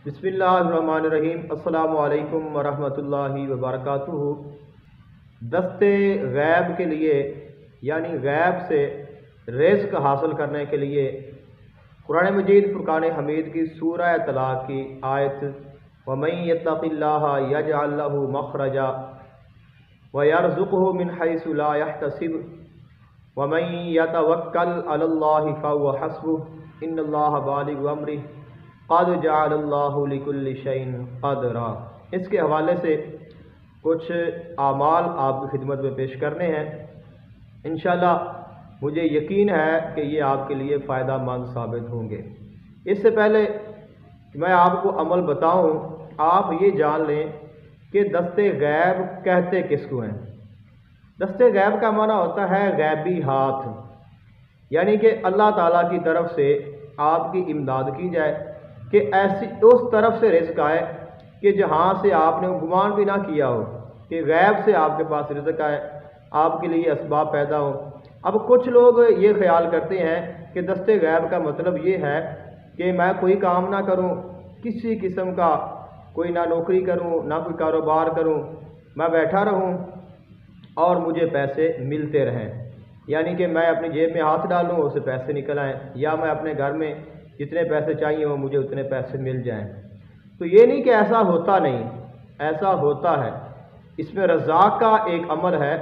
बिस्मिल्लाहिर्रहमानिर्रहीम। अस्सलामु अलैकुम वरहमतुल्लाहि वबरकातुहू। दस्ते गैब के लिए यानी गैब से रिज़्क़ हासिल करने के लिए कुरान मजीद फुरक़ान हमीद की सूरह तलाक़ की आयत वमन यत्तक़िल्लाह यजअल लहू मख़रजा व यरज़ुक़हु मिन हैसु ला यहतसिब वमन यतवक्कल अलल्लाहि फहुव हस्बुह इन्नल्लाह बालिग़ु अम्रिह क़द जअलल्लाहु लिकुल्लि शैइन क़दरा। इसके हवाले से कुछ आमाल आपकी खिदमत में पेश करने हैं। इंशाअल्लाह मुझे यकीन है कि ये आपके लिए फ़ायदा मंद साबित होंगे। इससे पहले मैं आपको अमल बताऊं, आप ये जान लें कि दस्ते गैब कहते किसको हैं। दस्ते गैब का माना होता है गैबी हाथ, यानी कि अल्लाह ताला की तरफ से आपकी इमदाद की जाए कि ऐसी उस तरफ से रिज़्क़ आए कि जहाँ से आपने गुमान भी ना किया हो, कि गैब से आपके पास रिज़्क़ आए, आपके लिए असबाब पैदा हो। अब कुछ लोग ये ख्याल करते हैं कि दस्ते गैब का मतलब ये है कि मैं कोई काम ना करूं, किसी किस्म का कोई ना नौकरी करूं ना कोई कारोबार करूं, मैं बैठा रहूं और मुझे पैसे मिलते रहें, यानी कि मैं अपनी जेब में हाथ डालूं उससे पैसे निकल आएँ, या मैं अपने घर में जितने पैसे चाहिए हो मुझे उतने पैसे मिल जाएं। तो ये नहीं कि ऐसा होता नहीं, ऐसा होता है। इसमें रज़ाक़ का एक अमल है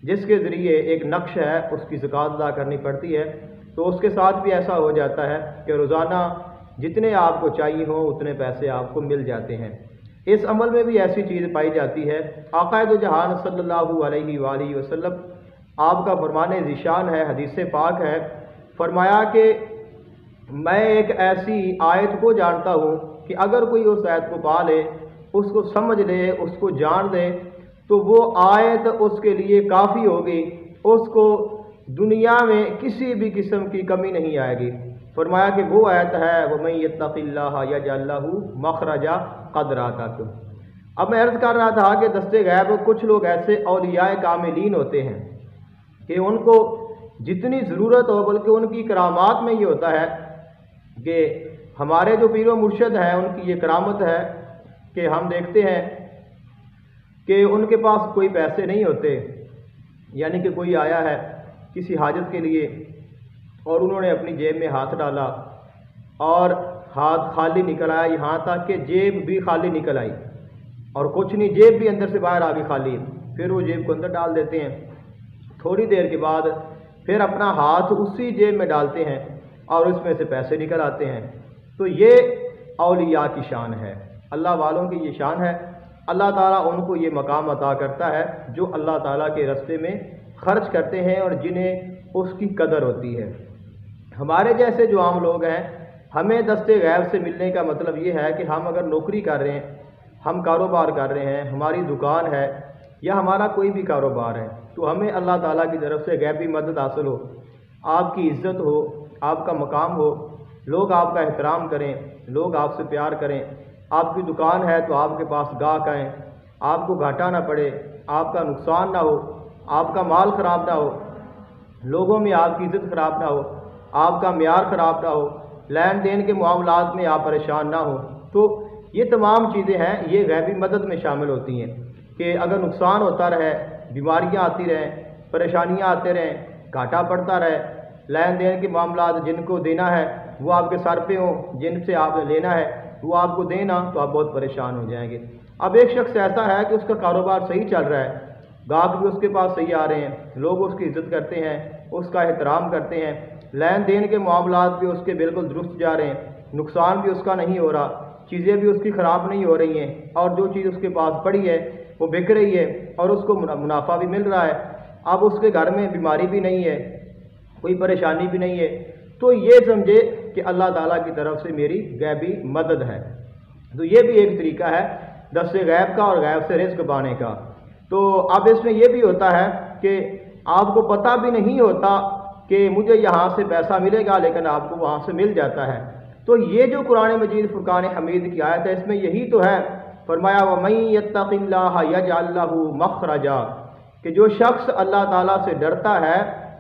जिसके ज़रिए एक नक्श है, उसकी ज़कात अदा करनी पड़ती है। तो उसके साथ भी ऐसा हो जाता है कि रोज़ाना जितने आपको चाहिए हो उतने पैसे आपको मिल जाते हैं। इस अमल में भी ऐसी चीज़ पाई जाती है। आक़ाए दो जहान सल्लल्लाहु अलैहि वालैहि वसल्लम आपका फरमाने ज़िशान है, हदीस पाक है, फरमाया कि मैं एक ऐसी आयत को जानता हूँ कि अगर कोई उस आयत को पा ले, उसको समझ ले, उसको जान ले, तो वो आयत उसके लिए काफ़ी होगी, उसको दुनिया में किसी भी किस्म की कमी नहीं आएगी। फरमाया कि वो आयत है वमन यत्तक़िल्लाह यजअल लहू मख़रजा क़दरा तक। अब मैं अर्ज़ कर रहा था कि दस्ते गैब कुछ लोग ऐसे औलियाए कामिलीन होते हैं कि उनको जितनी ज़रूरत हो, बल्कि उनकी करामात में ये होता है कि हमारे जो पीर व मुर्शद हैं उनकी ये करामत है कि हम देखते हैं कि उनके पास कोई पैसे नहीं होते, यानी कि कोई आया है किसी हाजत के लिए और उन्होंने अपनी जेब में हाथ डाला और हाथ खाली निकल आया, यहाँ तक कि जेब भी खाली निकल आई और कुछ नहीं, जेब भी अंदर से बाहर आ गई खाली। फिर वो जेब को अंदर डाल देते हैं, थोड़ी देर के बाद फिर अपना हाथ उसी जेब में डालते हैं और उसमें से पैसे निकल आते हैं। तो ये औलिया की शान है, अल्लाह वालों की ये शान है। अल्लाह ताला उनको ये मकाम अता करता है जो अल्लाह ताला के रास्ते में खर्च करते हैं और जिन्हें उसकी कदर होती है। हमारे जैसे जो आम लोग हैं, हमें दस्ते गैब से मिलने का मतलब ये है कि हम अगर नौकरी कर रहे हैं, हम कारोबार कर रहे हैं, हमारी दुकान है या हमारा कोई भी कारोबार है, तो हमें अल्लाह ताला की तरफ से गैबी मदद हासिल हो, आपकी इज़्ज़त हो, आपका मकाम हो, लोग आपका एहतराम करें, लोग आपसे प्यार करें। आपकी दुकान है तो आपके पास गाहक आएँ, आपको घाटा ना पड़े, आपका नुकसान ना हो, आपका माल ख़राब ना हो, लोगों में आपकी इज़्ज़त ख़राब ना हो, आपका म्यार ख़राब ना हो, लेन देन के मामलात में आप परेशान ना हो। तो ये तमाम चीज़ें हैं, ये गैबी मदद में शामिल होती हैं कि अगर नुकसान होता रहे, बीमारियाँ आती रहें, परेशानियाँ आते रहें, घाटा पड़ता रहे, लेन देन के मामलात जिनको देना है वो आपके सर पे हों, जिनसे आपने लेना है वो आपको देना, तो आप बहुत परेशान हो जाएंगे। अब एक शख्स ऐसा है कि उसका कारोबार सही चल रहा है, गाहक भी उसके पास सही आ रहे हैं, लोग उसकी इज़्ज़त करते हैं, उसका एहतराम करते हैं, लेन देन के मामलात भी उसके बिल्कुल दुरुस्त जा रहे हैं, नुकसान भी उसका नहीं हो रहा, चीज़ें भी उसकी ख़राब नहीं हो रही हैं, और जो चीज़ उसके पास पड़ी है वो बिक रही है और उसको मुनाफा भी मिल रहा है। अब उसके घर में बीमारी भी नहीं है, कोई परेशानी भी नहीं है, तो ये समझे कि अल्लाह ताला की तरफ से मेरी गैबी मदद है। तो ये भी एक तरीका है दस्ते गैब का और गैब से रिज़्क़ पाने का। तो अब इसमें यह भी होता है कि आपको पता भी नहीं होता कि मुझे यहाँ से पैसा मिलेगा, लेकिन आपको वहाँ से मिल जाता है। तो ये जो कुरान मजीद फुरक़ान हमीद की आयत है, इसमें यही तो है। फरमाया वमन यत्तक़िल्लाह यजअल लहू मख़रजा, कि जो शख्स अल्लाह ताला से डरता है,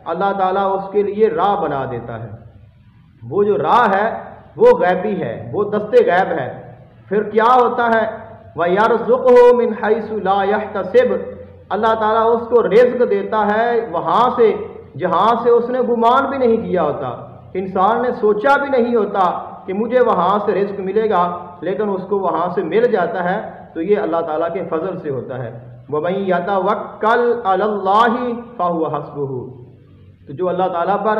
अल्लाह ताला उसके लिए राह बना देता है। वो जो राह है वो गैबी है, वो दस्ते गैब है। پھر کیا ہوتا ہے وَيَرْزُقْهُ مِنْ حَيْثُ لَا يَحْتَسِبُ، اللہ تعالیٰ اس کو رزق دیتا ہے وہاں سے جہاں سے اس نے گمان بھی نہیں کیا ہوتا، انسان نے سوچا بھی نہیں ہوتا کہ مجھے وہاں سے رزق ملے گا، لیکن اس کو وہاں سے مل جاتا ہے، تو یہ اللہ تعالیٰ کے فضل سے ہوتا ہے۔ وَمَن يَتَوَکَّلْ عَلَى اللَّهِ فَهُوَ حَسْبُهُ، تو جو اللہ تعالیٰ پر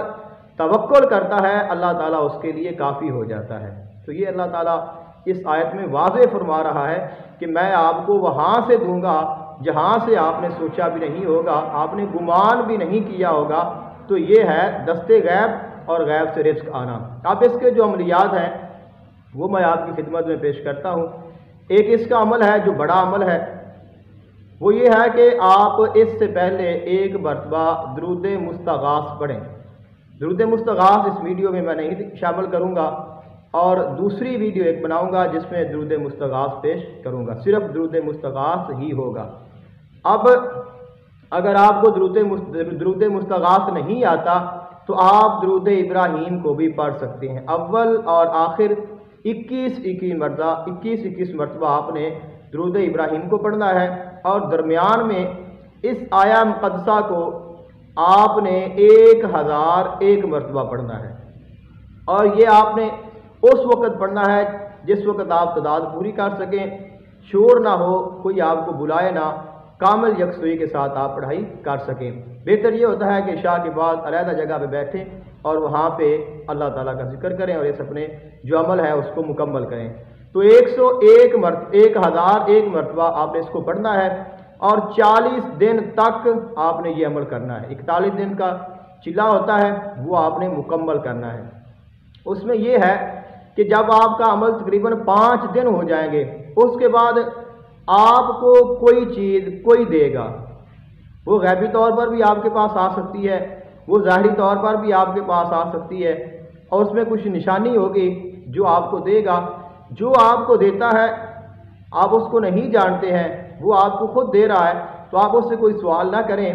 توکل کرتا ہے اللہ تعالیٰ اس کے لیے کافی ہو جاتا ہے۔ تو یہ اللہ تعالیٰ اس آیت میں واضح فرما رہا ہے کہ میں آپ کو وہاں سے دوں گا جہاں سے آپ نے سوچا بھی نہیں ہوگا، آپ نے گمان بھی نہیں کیا ہوگا۔ تو یہ ہے دست غیب اور غیب سے رزق آنا۔ اب اس کے جو عملیات ہیں وہ میں آپ کی خدمت میں پیش کرتا ہوں۔ ایک اس کا عمل ہے جو بڑا عمل ہے، وہ یہ ہے کہ آپ اس سے پہلے ایک مرتبہ درود مستغاث پڑھیں۔ درود مستغاث اس ویڈیو میں نہیں شامل کروں گا، اور دوسری ویڈیو ایک بناؤں گا جس میں درود مستغاث پیش کروں گا، صرف درود مستغاث ہی ہوگا۔ اب اگر آپ کو درود مستغاث نہیں آتا تو آپ درود ابراہیم کو بھی پڑھ سکتے ہیں۔ اول اور آخر 21 مرتبہ آپ نے درود ابراہیم کو پڑھنا ہے، اور درمیان میں اس آیا مقدسہ کو آپ نے 1001 مرتبہ پڑھنا ہے، اور یہ آپ نے اس وقت پڑھنا ہے جس وقت آپ تعداد پوری کر سکیں، شور نہ ہو، کوئی آپ کو بلائے نہ، کامل یکسوئی کے ساتھ آپ پڑھائی کر سکیں۔ بہتر یہ ہوتا ہے کہ عشاء کے بعد علیحدہ جگہ پہ بیٹھیں اور وہاں پہ اللہ تعالیٰ کا ذکر کریں اور اس اپنے جو عمل ہے اس کو مکمل کریں۔ تو 1001 مرتبہ آپ نے اس کو پڑھنا ہے، اور 40 دن تک آپ نے یہ عمل کرنا ہے۔ 41 دن کا چلا ہوتا ہے وہ آپ نے مکمل کرنا ہے۔ اس میں یہ ہے کہ جب آپ کا عمل تقریباً 5 دن ہو جائیں گے، اس کے بعد آپ کو کوئی چیز کوئی دے گا، وہ غیبی طور پر بھی آپ کے پاس آ سکتی ہے، وہ ظاہری طور پر بھی آپ کے پاس آ سکتی ہے، اور اس میں کچھ نشانی ہوگی جو آپ کو دے گا۔ جو آپ کو دیتا ہے آپ اس کو نہیں جانتے ہیں، وہ آپ کو خود دے رہا ہے، تو آپ اس سے کوئی سوال نہ کریں،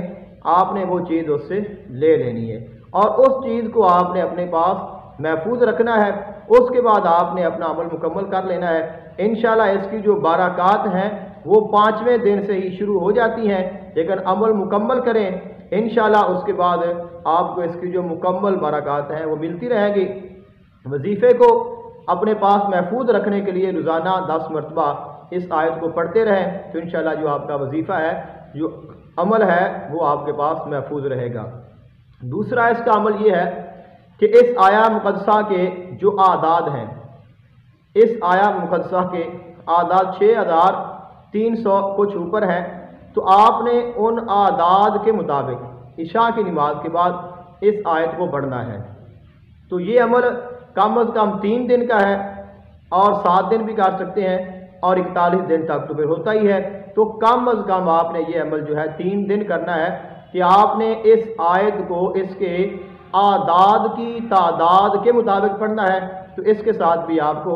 آپ نے وہ چیز اس سے لے لینی ہے، اور اس چیز کو آپ نے اپنے پاس محفوظ رکھنا ہے۔ اس کے بعد آپ نے اپنا عمل مکمل کر لینا ہے۔ انشاءاللہ اس کی جو برکات ہیں وہ 5ویں دن سے ہی شروع ہو جاتی ہیں، لیکن عمل مکمل کریں، انشاءاللہ اس کے بعد آپ کو اس کی جو مکمل برکات ہیں وہ ملتی رہیں گی۔ وظیفے کو اپنے پاس محفوظ رکھنے کے لیے روزانہ 10 مرتبہ اس آیت کو پڑھتے رہیں، تو انشاءاللہ جو آپ کا وظیفہ ہے، جو عمل ہے، وہ آپ کے پاس محفوظ رہے گا۔ دوسرا اس کا عمل یہ ہے کہ اس آیا مقدسہ کے جو اعداد ہیں، اس آیا مقدسہ کے اعداد 6300 کچھ اوپر ہیں، تو آپ نے ان اعداد کے مطابق عشاء کی نماز کے بعد اس آیت کو پڑھنا ہے۔ تو یہ عمل کم از کم 3 دن کا ہے، اور 7 دن بھی کر سکتے ہیں، اور 41 دن تک تو پھر ہوتا ہی ہے۔ تو کم از کم آپ نے یہ عمل جو ہے 3 دن کرنا ہے کہ آپ نے اس آیت کو اس کے اعداد کی تعداد کے مطابق پڑھنا ہے، تو اس کے ساتھ بھی آپ کو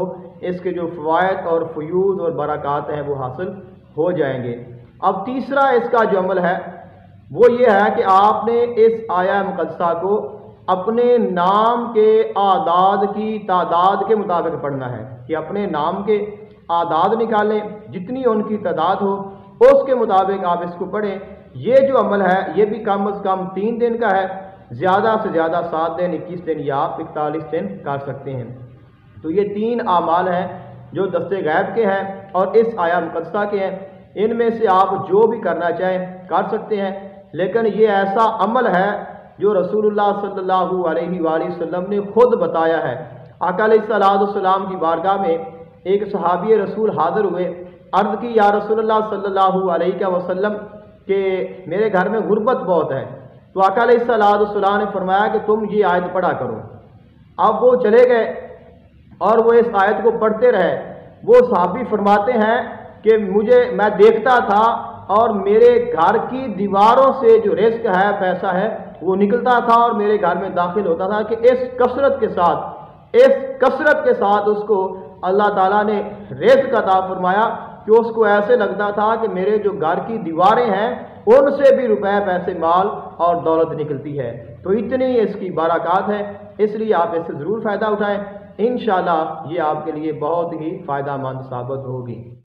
اس کے جو فوائد اور فیوض اور برکات ہیں وہ حاصل ہو جائیں گے۔ اب تیسرا اس کا جو عمل ہے وہ یہ ہے کہ آپ نے اس آیا مقدسہ کو اپنے نام کے اعداد کی تعداد کے مطابق پڑھنا ہے، کہ اپنے نام کے اعداد نکالیں، جتنی ان کی تعداد ہو اس کے مطابق آپ اس کو پڑھیں۔ یہ جو عمل ہے یہ بھی کم از کم 3 دن کا ہے، زیادہ سے زیادہ 7 دن 21 دن یا آپ 41 دن کر سکتے ہیں۔ تو یہ 3 اعمال ہیں جو دست غیب کے ہیں اور اس آیا مقدسہ کے ہیں، ان میں سے آپ جو بھی کرنا چاہیں کر سکتے ہیں، لیکن یہ ایسا عمل ہے جو رسول اللہ صلی اللہ علیہ وآلہ وسلم نے خود بتایا ہے۔ آقا علیہ السلام کی بارگاہ میں ایک صحابی رسول حاضر ہوئے، عرض کی یا رسول اللہ صلی اللہ علیہ وسلم کہ میرے گھر میں غربت بہت ہے، تو آقا علیہ السلام نے فرمایا کہ تم یہ آیت پڑھا کرو۔ اب وہ چلے گئے اور وہ اس آیت کو پڑھتے رہے۔ وہ صحابی فرماتے ہیں کہ میں دیکھتا تھا اور میرے گھر کی دیواروں سے جو رزق ہے، پیسہ ہے، وہ نکلتا تھا اور میرے گھر میں داخل ہوتا تھا، کہ اس کثرت کے ساتھ اس کو اللہ تعالیٰ نے رزق عطا فرمایا کہ اس کو ایسے لگتا تھا کہ میرے جو گھر کی دیواریں ہیں ان سے بھی روپے، پیسے، مال اور دولت نکلتی ہے۔ تو اتنی اس کی برکات ہے، اس لیے آپ اس سے ضرور فائدہ اٹھائیں۔ انشاءاللہ یہ آپ کے لیے بہت ہی فائدہ مند ثابت ہوگی۔